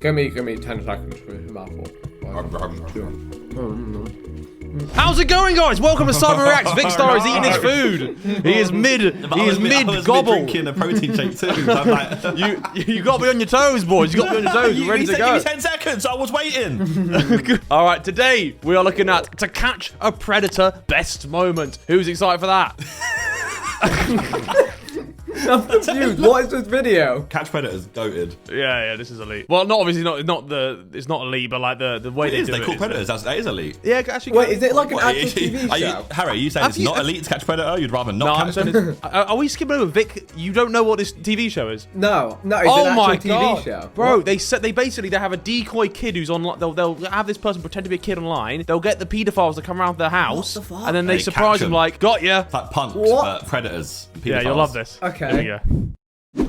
Give me 10 seconds for a mouthful. How's it going, guys? Welcome to SidemenReacts. Vic Star is eating his food. He is mid gobble. Drinking a protein shake too. So I'm like, you got to be on your toes, boys. You got to be on your toes. We're ready to go. Give me 10 seconds. I was waiting. All right, today we are looking at To Catch a Predator best moment. Who's excited for that? I'm confused. What is this video? Catch Predators, goated. Yeah, this is elite. Well, not obviously it's not elite, but like the way they do it. They call Predators. That is elite. Yeah, actually. Wait, is it like an actual TV show? Harry, are you saying it's not elite to catch Predator? You'd rather not catch Predator? Are we skipping over Vic? You don't know what this TV show is? No, it's oh an my actual God. TV show. Bro, What? they basically have a decoy kid who's on. They'll have this person pretend to be a kid online. They'll get the paedophiles to come around their house, What the fuck? and then they surprise them like, got ya. It's like punks, What? but Predators. Yeah, you'll love this. Okay. Here we go.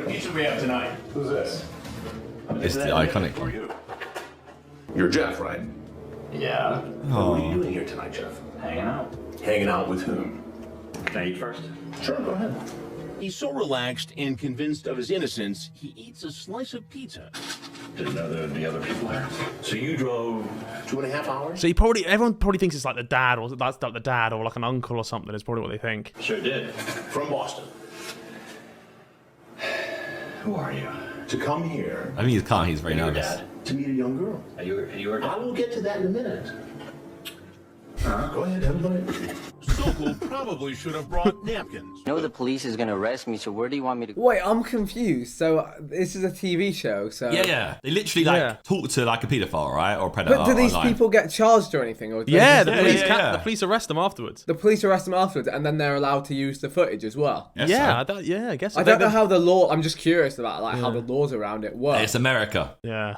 Pizza we have tonight. Who's this? It's the iconic one. You're Jeff, right? Yeah. Oh. What are you doing here tonight, Jeff? Hanging out. Hanging out with whom? Can I eat first? Sure, go ahead. He's so relaxed and convinced of his innocence, he eats a slice of pizza. Didn't know there would be other people there. So you drove 2.5 hours? So everyone probably thinks it's like the dad, or that's like the dad, or like an uncle or something. Is probably what they think. Sure did. From Boston. Who are you? To come here. I think he's calm. He's very and your nervous. dad, to meet a young girl. Are you her dad? I will get to that in a minute. Go ahead, everybody. Sokol probably should have brought napkins. I know the police is gonna arrest me, so where do you want me to go? Wait, I'm confused. So this is a TV show, so... Yeah. They literally talk to like a paedophile, right? Or a predator. But do these online. people get charged or anything? Or Yeah, the the police arrest them afterwards. The police arrest them afterwards, and then they're allowed to use the footage as well. Yes, Yeah, sir. I guess. So. I don't know how the law... I'm just curious about like how the laws around it work. It's America. Yeah,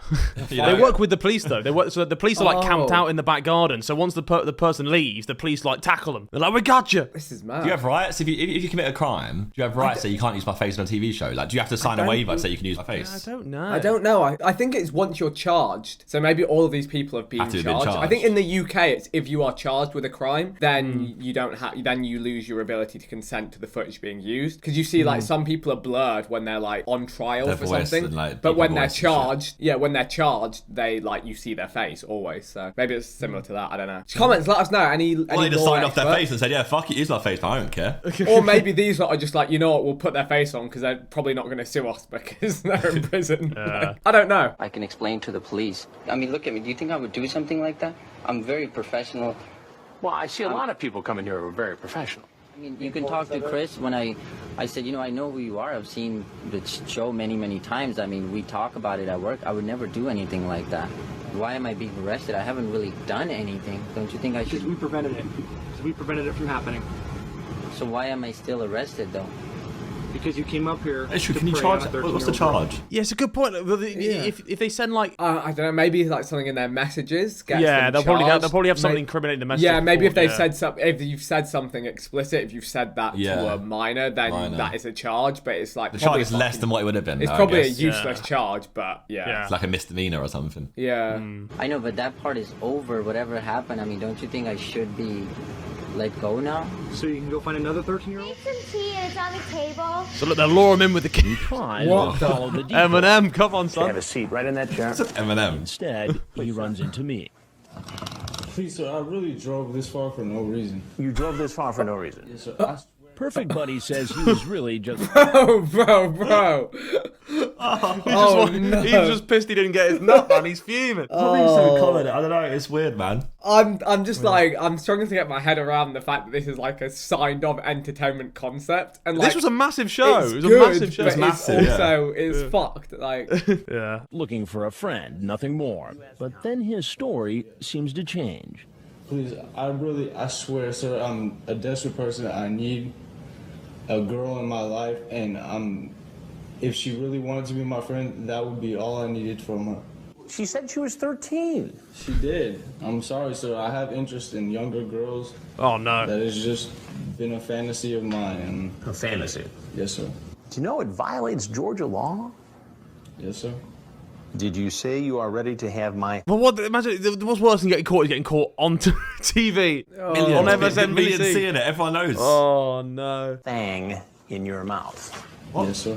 You know? they work with the police though. They work, so the police are like camped Oh. out in the back garden. So once the person leaves, the police like tackle them. They're like, "We got you." This is mad. Do you have rights if you commit a crime? Do you have rights that you can't use my face on a TV show? Like, do you have to sign a waiver to say you can use my face? I don't know. I don't know. I think it's once you're charged. So maybe all of these people have been Have to charged. have been I think charged. in the UK, it's if you are charged with a crime, then you don't have. Then you lose your ability to consent to the footage being used. Because you see, like some people are blurred when they're like on trial Their for voice something. and, like, but deeper when they're voice and shit. charged, when they're charged, they like you see their face always. So maybe it's similar to that. I don't know. Comments. Let us know. Any Well, they just law signed off their experts? face and said, "Yeah, fuck it, use my face, but I don't care." Or maybe these lot are just like, you know what, we'll put their face on because they're probably not going to sue us because they're in prison. I don't know. I can explain to the police. I mean, look at me. Do you think I would do something like that? I'm very professional. Well, I see a lot of people coming here who are very professional. I mean, you can talk to Chris when I said, I know who you are. I've seen the show many, many times. I mean, we talk about it at work. I would never do anything like that. Why am I being arrested? I haven't really done anything. Don't you think I Because should? we prevented it. Because we prevented it from happening. So why am I still arrested, though? Because you came up here. Issue, to can you prey charge? on a What's the 13-year-old charge? Yeah, it's a good point. If they send like. I don't know. Maybe like something in their messages. Gets Yeah, them they'll charged. probably have something incriminating the message. Yeah, maybe if they've yeah. said something, if you've said something explicit, if you've said that to a minor, then that is a charge. But it's like The charge is less than what it would have been. It's though, I probably a guess. useless charge, but yeah. It's like a misdemeanor or something. Yeah. I know, but that part is over. Whatever happened, I mean, don't you think I should be let go now? So you can go find another 13-year-old? Some tea and it's on the table. So look, they'll lure him in with the key. Tries What to the- follow the decoy. Eminem, come on, Have son. a seat right in that chair. Eminem. Instead, he runs into me. Please, sir, I really drove this far for no reason. You drove this far for no reason. Yes, sir. Perfect Buddy says he was really just... bro. He's just pissed he didn't get his nut, man. He's fuming. Something's so common. I don't know. It's weird, man. I'm just like, I'm struggling to get my head around the fact that this is like a signed off entertainment concept, and like This was a massive show. it's It was a good, massive show. but massive, it's also it's fucked. Like Yeah. looking for a friend, nothing more. But then his story seems to change. Please, I swear, sir, I'm a desperate person. I need a girl in my life, and if she really wanted to be my friend, that would be all I needed from her. She said she was 13. She did. I'm sorry, sir. I have interest in younger girls. Oh no. That has just been a fantasy of mine. And A fantasy. yes, sir. Do you know it violates Georgia law? Yes, sir. Did you say you are ready to have my... Well, imagine what's worse than getting caught is getting caught onto TV on MSNBC. Millions seeing it. Everyone knows. Oh no. thing in your mouth? Yes, sir.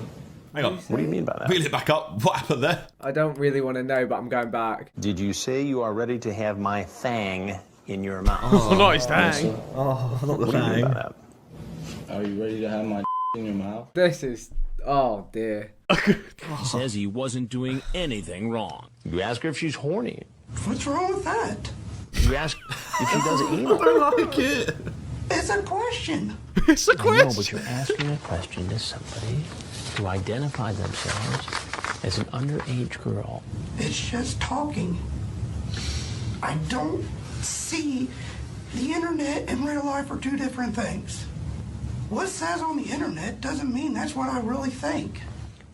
Hang on. What do you mean by that? Wheel it back up. What happened there? I don't really want to know, but I'm going back. Did you say you are ready to have my thang in your mouth? Oh, not his tang. Oh, not the What do you mean by tang. that? Are you ready to have my in your mouth? This is... Oh, dear. He says he wasn't doing anything wrong. You ask her if she's horny. What's wrong with that? You ask if she does anal. I don't like it. It's a question. It's a I question. know, but you're asking a question to somebody to identify themselves as an underage girl. It's just talking. I don't see the internet and real life are two different things. What it says on the internet doesn't mean that's what I really think.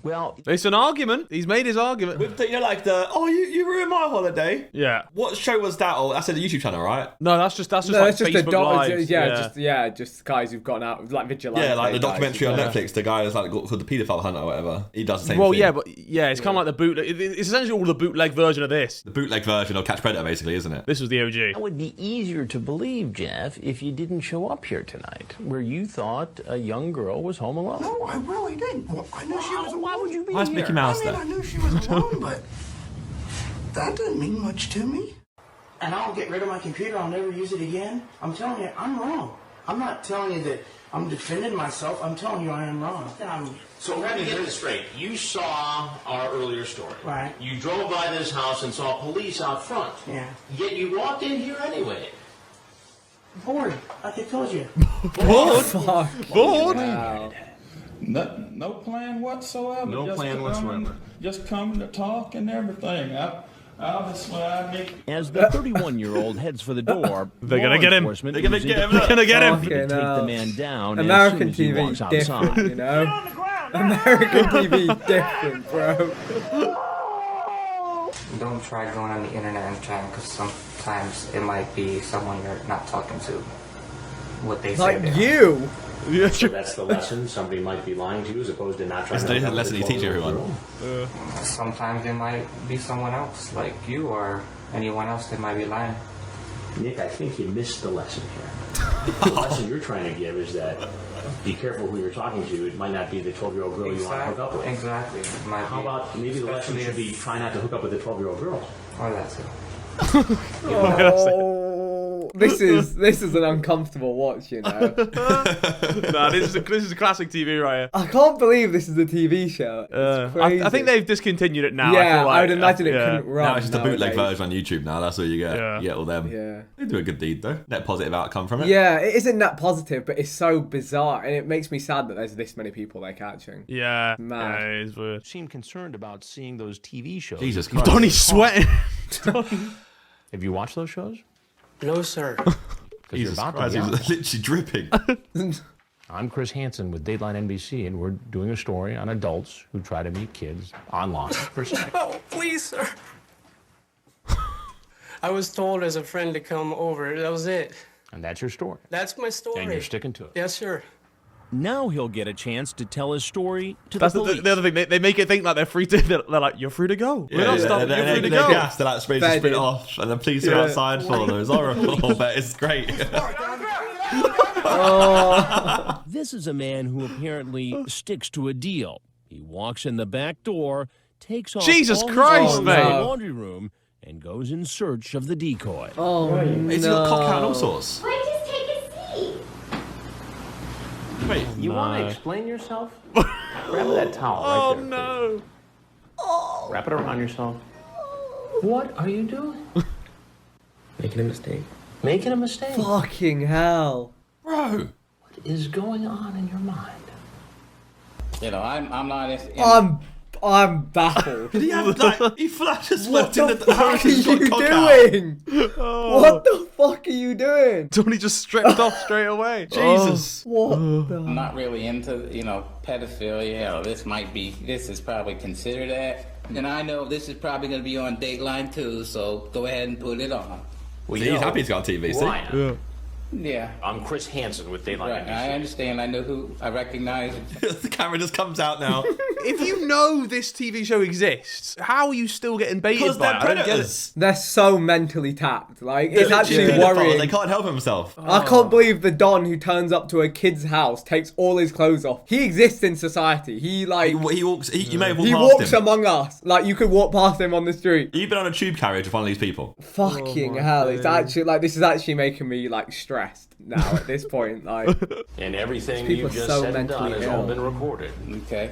Well, It's an argument. He's made his argument. With the, you know, like the, oh, you ruined my holiday. Yeah. What show was that? Oh, that's a YouTube channel, right? No, that's just No, like it's just Facebook Lives. just guys who've gone out, like vigilantes. Yeah, like the documentary on guys. Netflix. The guy is like called the paedophile hunter or whatever. He does the same Well, thing. yeah, but it's kind of like the bootleg. It's essentially all the bootleg version of this. The bootleg version of Catch Predator, basically, isn't it? This was the OG. it would be easier to believe, Jeff, if you didn't show up here tonight, where you thought a young girl was home alone. No, I really didn't. Well, I knew she was alone. Why would you be Why is here? Mickey Mouse I mean, there? I knew she was alone, but that didn't mean much to me. And I'll get rid of my computer. I'll never use it again. I'm telling you, I'm wrong. I'm not telling you that I'm defending myself. I'm telling you I am wrong. So let me get this straight. You saw our earlier story. Right. You drove by this house and saw police out front. Yeah. Yet you walked in here anyway. Bored, like I told you. Bored? Wow. No plan whatsoever. No Just plan whatsoever. Just coming to talk and everything. Obviously, I make. As the 31-year-old heads for the door, They're gonna get him. enforcement They're gonna moves get into him. They're gonna get him. to take Fucking the hell. man down American as soon as he TV walks outside. different, you know? American TV different, bro. Don't try going on the internet and trying, because sometimes it might be someone you're not talking to. What they say. Like they are. you. Yeah, So that's the lesson. Somebody might be lying to you as opposed to not trying It's to the lesson you teach everyone. Sometimes it might be someone else, like you or anyone else that might be lying. Nick, I think you missed the lesson here. The lesson you're trying to give is that be careful who you're talking to. It might not be the 12-year-old girl you want to hook up with. Exactly. It might How be, about maybe the lesson especially should be try not to hook up with a 12-year-old girl. or that's it. Oh, this is an uncomfortable watch, you know. Nah, this is a classic TV right here. I can't believe this is a TV show. It's crazy. I think they've discontinued it now. Yeah, feel like, I would imagine it yeah. couldn't run. Now it's just the bootleg nowadays. version on YouTube now. That's what you get. Yeah. You get all them. Yeah. They do a good deed, though. Net positive outcome from it. Yeah, it isn't that positive, but it's so bizarre, and it makes me sad that there's this many people they're catching. Yeah, Mad. yeah, it is weird. Seem concerned about seeing those TV shows. Jesus Christ. Donnie's sweating. Have you watched those shows? No, sir. Jesus about to Christ, be on. he's literally dripping. I'm Chris Hansen with Dateline NBC, and we're doing a story on adults who try to meet kids online for sex. Oh, please, sir. I was told as a friend to come over. That was it. And that's your story. That's my story. And you're sticking to it. Yes, sir. Now he'll get a chance to tell his story to That's the police. the other thing. They make it think like they're free to. They're like, you're free to go. We're not stopping. You're free to go. Gas, they're like spraying Fair sprint dude. off, and the police are outside for them. It's horrible, but it's great. This is a man who apparently sticks to a deal. He walks in the back door, takes off Jesus all his Christ, clothes mate. in the laundry room, and goes in search of the decoy. Oh, It's got cock out and all sorts. Why don't you just take a seat? Wait, You want to explain yourself? Grab that towel right there. No. Please. Wrap it around yourself. What are you doing? Making a mistake. Making a mistake. fucking hell. bro. What is going on in your mind? You know, I'm not. I'm baffled. Did he have like he flashes What left in the the fuck house are and got you cock out. doing? What the fuck are you doing? Donnie just stripped off straight away. Jesus. What the? I'm not really into, pedophilia. Or this is probably considered that. And I know this is probably going to be on Dateline too, so go ahead and put it on. See, he's happy to go on TV, see? Why? Yeah. Yeah. I'm Chris Hansen with Daylight Right, NBC. I understand. I know who I recognize. The camera just comes out now. If you know this TV show exists, how are you still getting baited Because by they're it? I don't get it. predators. They're so mentally tapped. Like, it's They're actually literally pedophiles. worrying. They can't help themselves. I can't believe the Don who turns up to a kid's house, takes all his clothes off. He exists in society. He like He walks. You may have walked he past walks him. among us. Like, you could walk past him on the street. You've been on a tube carriage with one of these people. Fucking hell! It's actually like this is actually making me like stressed now at this point. Like, And everything People you've just so said and done mentally has all ill. been recorded. Okay.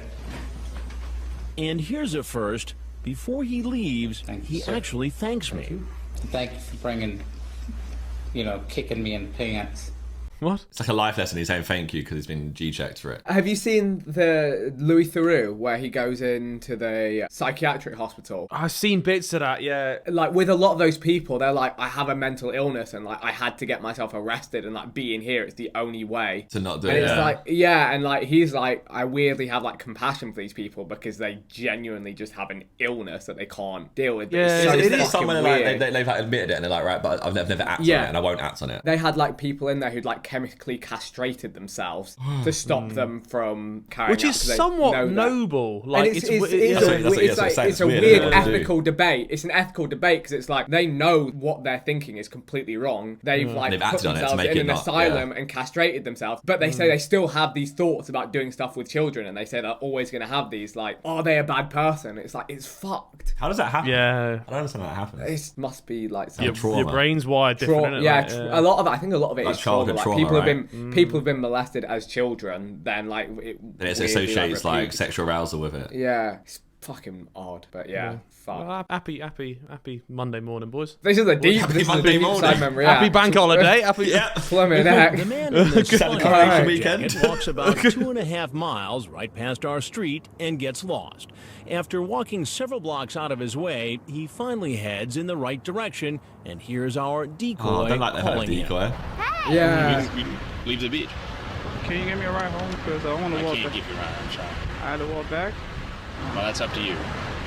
And here's a first. Before he leaves, he sir. actually thanks me. Thank you for bringing, kicking me in the pants. What? It's like a life lesson. He's saying thank you because he's been G-checked for it. have you seen the Louis Theroux where he goes into the psychiatric hospital? I've seen bits of that, yeah. Like, with a lot of those people, they're like, I have a mental illness and like I had to get myself arrested and like being here, it's the only way To not do And it. it's Yeah. like, yeah, and like he's like, I weirdly have like compassion for these people because they genuinely just have an illness that they can't deal with. Yeah, so It is fucking someone like weird. they've like, admitted it and they're like, right, but I've never acted on it and I won't act on it. They had like people in there who'd like chemically castrated themselves to stop them from carrying Which out, is 'cause they somewhat know that. noble. And Like, it's yeah. a weird, weird what they do. ethical debate. It's an ethical debate because it's like they know what they're thinking is completely wrong. They've like They've put acted on it to themselves make in it an not- asylum and castrated themselves, but they say they still have these thoughts about doing stuff with children, and they say they're always going to have these. Like, are they a bad person? It's like it's fucked. How does that happen? Yeah. I don't understand how that happens. It must be like some Your trauma. brain's wired different, trauma. innit? Yeah, Like, a lot of it. I think a lot of it Like is trauma. childhood Like trauma, people have right? been people have been molested as children. Then like it And it weirdly, associates like repeats. sexual arousal with it. Yeah, it's fucking odd, but yeah, fuck. Well, happy Monday morning, boys. This is a deep, Happy this is a Monday deep morning. Sidemen Reacts. Happy bank holiday. Happy. Yeah. Plumbing The heck. man in the sun Coronation weekend. jacket walks about 2.5 miles right past our street and gets lost. After walking several blocks out of his way, he finally heads in the right direction and hears our decoy Oh, I don't like the hell calling him. decoy. Yeah. Leave the beach. Can you give me a ride home? Because I want to I walk can't back. give you a ride. I'm sorry. I had to walk back. Well, that's up to you.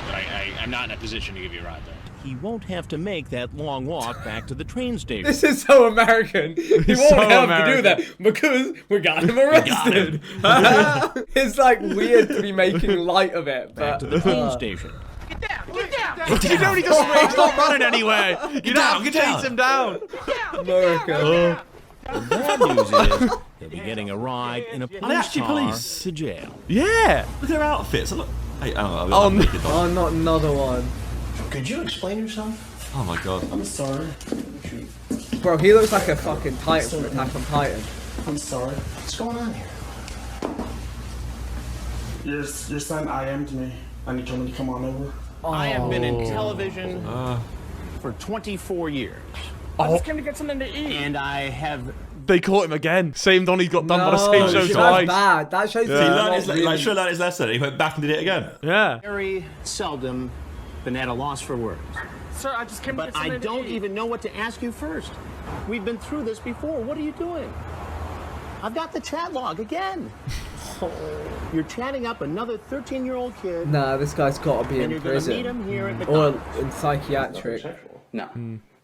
But I'm not in a position to give you a ride, though. He won't have to make that long walk back to the train station. This is so American. He won't so have to American. do that because we got him arrested. It's like weird to be making light of it, Back but to the train station. You don't need to spray. He's not running anywhere. You don't have to Get down. chase him down. America. The bad news is he'll be getting a ride in a police actually car police? to jail. Yeah. Look at their outfits. Look. Hey, Oh, no. Oh, not another one. Could you explain yourself? Oh my god. I'm sorry. Bro, he looks like a fucking Titan from Attack on Titan. I'm sorry. What's going on here? Your son IM'd me and he told me to come on over. I have been in television for 24 years. I just came to get something to eat. And I have... They caught him again. Same Donnie got done by the No, same show that's twice. bad. That shows He that learned he's his, not really... like, should have learned his lesson. He went back and did it again. Yeah. very seldom been at a loss for words. Sir, I just came to But get I something to don't eat. even know what to ask you first. We've been through this before. What are you doing? I've got the chat log again. You're chatting up another 13-year-old kid. Nah, this guy's got to be And in you're gonna meet him prison here at or McDonald's. in psychiatric. No.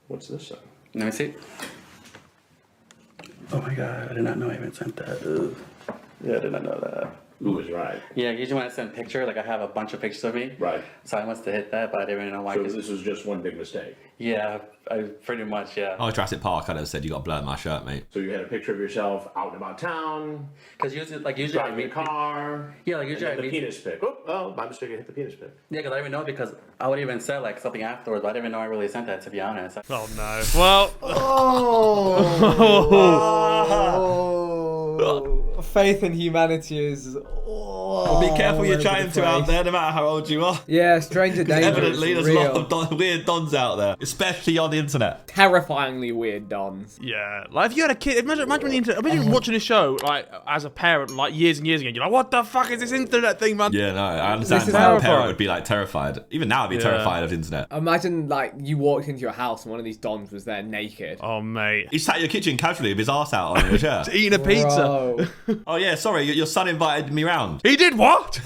What's this say? Let me see. Oh my god, I did not know I even sent that. Ugh. Yeah, I did not know that. Who was right? Yeah, usually when I send a picture, like I have a bunch of pictures of me. Right. So I must have hit that, but I didn't really know why. So 'cause- this was just one big mistake. Yeah, I pretty much, yeah. Oh, Jurassic Park. I'd have said you got blood in my shirt, mate. So you had a picture of yourself out and about town, Because usually I driving meet a car. Yeah, like usually and I then the meet. penis pic. Oh, by mistake, I hit the penis pic. Yeah, because I didn't even know because I would even say like something afterwards, but I didn't even know I really sent that, to be honest. Oh no. Well. Oh. Faith in humanity is. Well, be careful all you're over chatting the to out place. there, no matter how old you are. Yeah, stranger danger. Evidently, is there's a lot real. of weird dons out there, especially on the internet. Terrifyingly weird dons. Yeah, like if you had a kid, imagine when the internet, imagine watching this show like as a parent, like years and years ago. You're like, what the fuck is this internet thing, man? Yeah, no, I understand This is why a parent terrifying. would be like terrified. Even now, I'd be Yeah. terrified of the internet. Imagine like you walked into your house and one of these dons was there naked. Oh mate, He sat in your kitchen casually with his arse out on your chair. eating a pizza. Bro. Oh yeah, sorry, your son invited me round. He did what?